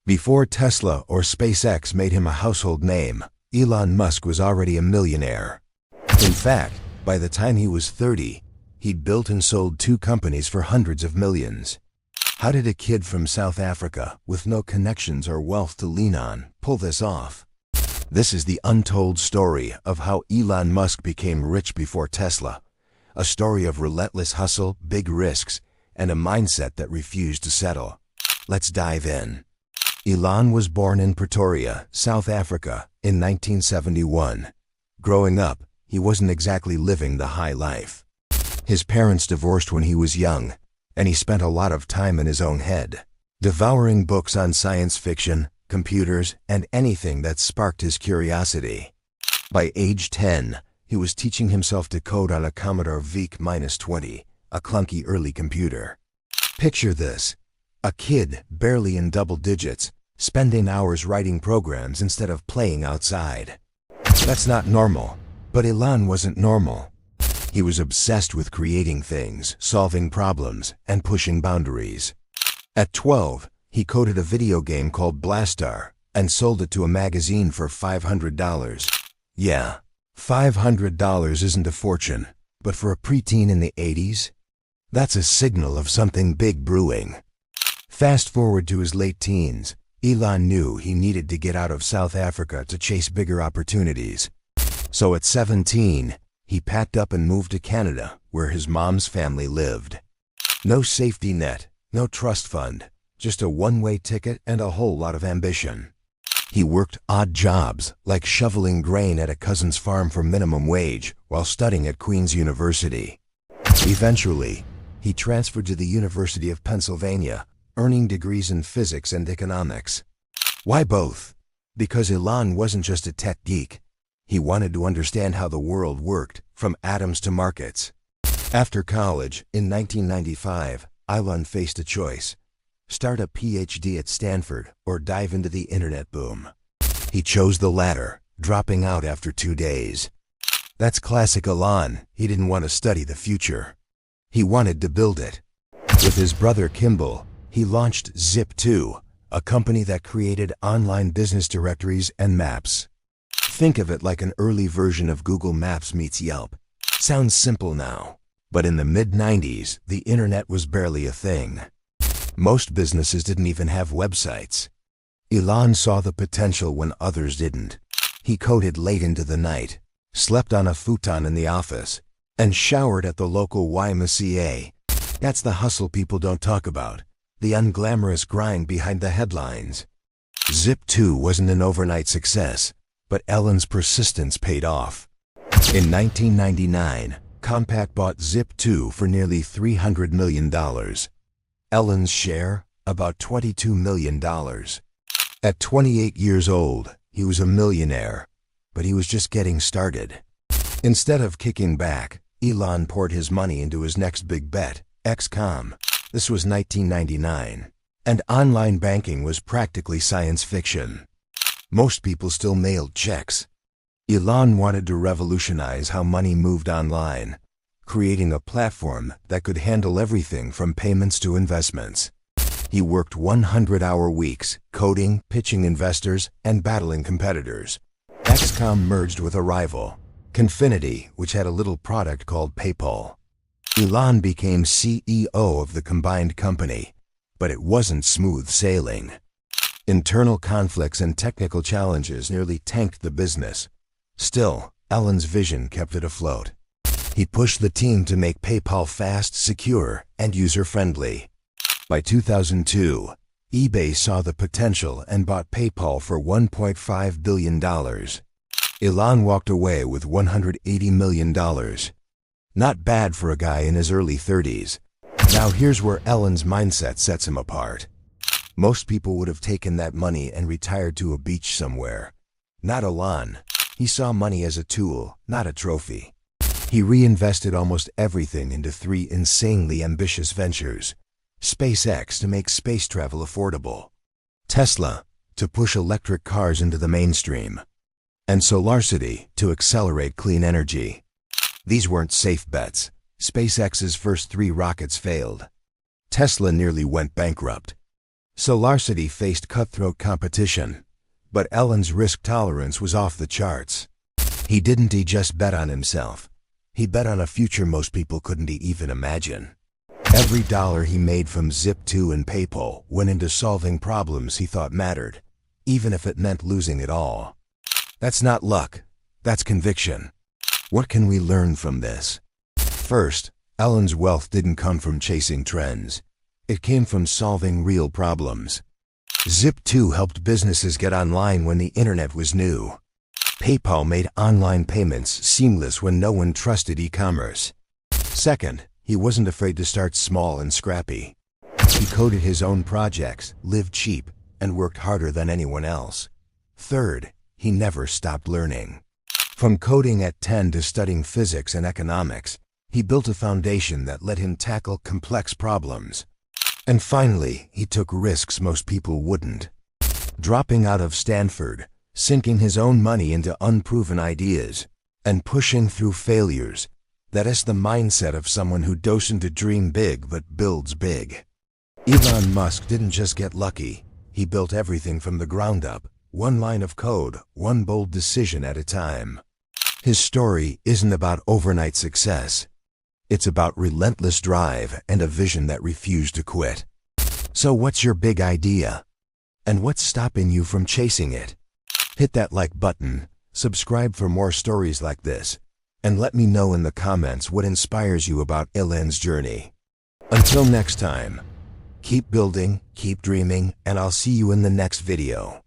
Before Tesla or SpaceX made him a household name, Elon Musk was already a millionaire. In fact, by the time he was 30, he'd built and sold 2 companies for hundreds of millions. How did a kid from South Africa, with no connections or wealth to lean on, pull this off? This is the untold story of how Elon Musk became rich before Tesla. A story of relentless hustle, big risks, and a mindset that refused to settle. Let's dive in. Elon was born in Pretoria, South Africa, in 1971. Growing up, he wasn't exactly living the high life. His parents divorced when he was young, and he spent a lot of time in his own head, devouring books on science fiction, computers, and anything that sparked his curiosity. By age 10, he was teaching himself to code on a Commodore VIC-20, a clunky early computer. Picture this: a kid barely in double digits, spending hours writing programs instead of playing outside. That's not normal, but Elon wasn't normal. He was obsessed with creating things, solving problems, and pushing boundaries. At 12, he coded a video game called Blastar and sold it to a magazine for $500. Yeah, $500 isn't a fortune, but for a preteen in the 80s, that's a signal of something big brewing. Fast forward to his late teens, Elon knew he needed to get out of South Africa to chase bigger opportunities. So at 17, he packed up and moved to Canada, where his mom's family lived. No safety net, no trust fund, just a one-way ticket and a whole lot of ambition. He worked odd jobs, like shoveling grain at a cousin's farm for minimum wage while studying at Queen's University. Eventually, he transferred to the University of Pennsylvania, earning degrees in physics and economics. Why both? Because Elon wasn't just a tech geek. He wanted to understand how the world worked, from atoms to markets. After college, in 1995, Elon faced a choice: start a PhD at Stanford or dive into the internet boom. He chose the latter, dropping out after 2 days. That's classic Elon. He didn't want to study the future. He wanted to build it. With his brother Kimball, he launched Zip2, a company that created online business directories and maps. Think of it like an early version of Google Maps meets Yelp. Sounds simple now, but in the mid-90s, the internet was barely a thing. Most businesses didn't even have websites. Elon saw the potential when others didn't. He coded late into the night, slept on a futon in the office, and showered at the local YMCA. That's the hustle people don't talk about, the unglamorous grind behind the headlines. Zip2 wasn't an overnight success, but Elon's persistence paid off. In 1999, Compaq bought Zip2 for nearly $300 million. Elon's share, about $22 million. At 28 years old, he was a millionaire, but he was just getting started. Instead of kicking back, Elon poured his money into his next big bet, XCOM. This was 1999, and online banking was practically science fiction. Most people still mailed checks. Elon wanted to revolutionize how money moved online, creating a platform that could handle everything from payments to investments. He worked 100-hour weeks, coding, pitching investors, and battling competitors. XCOM merged with a rival, Confinity, which had a little product called PayPal. Elon became CEO of the combined company, but it wasn't smooth sailing. Internal conflicts and technical challenges nearly tanked the business. Still, Elon's vision kept it afloat. He pushed the team to make PayPal fast, secure, and user-friendly. By 2002, eBay saw the potential and bought PayPal for $1.5 billion. Elon walked away with $180 million. Not bad for a guy in his early 30s. Now here's where Elon's mindset sets him apart. Most people would have taken that money and retired to a beach somewhere. Not Elon. He saw money as a tool, not a trophy. He reinvested almost everything into 3 insanely ambitious ventures. SpaceX to make space travel affordable, Tesla to push electric cars into the mainstream, and SolarCity to accelerate clean energy. These weren't safe bets. SpaceX's first 3 rockets failed. Tesla nearly went bankrupt. Solarcity faced cutthroat competition, but Elon's risk tolerance was off the charts. He didn't just bet on himself. He bet on a future most people couldn't even imagine. Every dollar he made from Zip2 and PayPal went into solving problems he thought mattered, even if it meant losing it all. That's not luck. That's conviction. What can we learn from this? First, Elon's wealth didn't come from chasing trends. It came from solving real problems. Zip2 helped businesses get online when the internet was new. PayPal made online payments seamless when no one trusted e-commerce. Second, he wasn't afraid to start small and scrappy. He coded his own projects, lived cheap, and worked harder than anyone else. Third, he never stopped learning. From coding at 10 to studying physics and economics, he built a foundation that let him tackle complex problems. And finally, he took risks most people wouldn't. Dropping out of Stanford, sinking his own money into unproven ideas, and pushing through failures. That is the mindset of someone who doesn't dream big but builds big. Elon Musk didn't just get lucky. He built everything from the ground up, one line of code, one bold decision at a time. His story isn't about overnight success. It's about relentless drive and a vision that refused to quit. So what's your big idea? And what's stopping you from chasing it? Hit that like button, subscribe for more stories like this, and let me know in the comments what inspires you about Elon's journey. Until next time, keep building, keep dreaming, and I'll see you in the next video.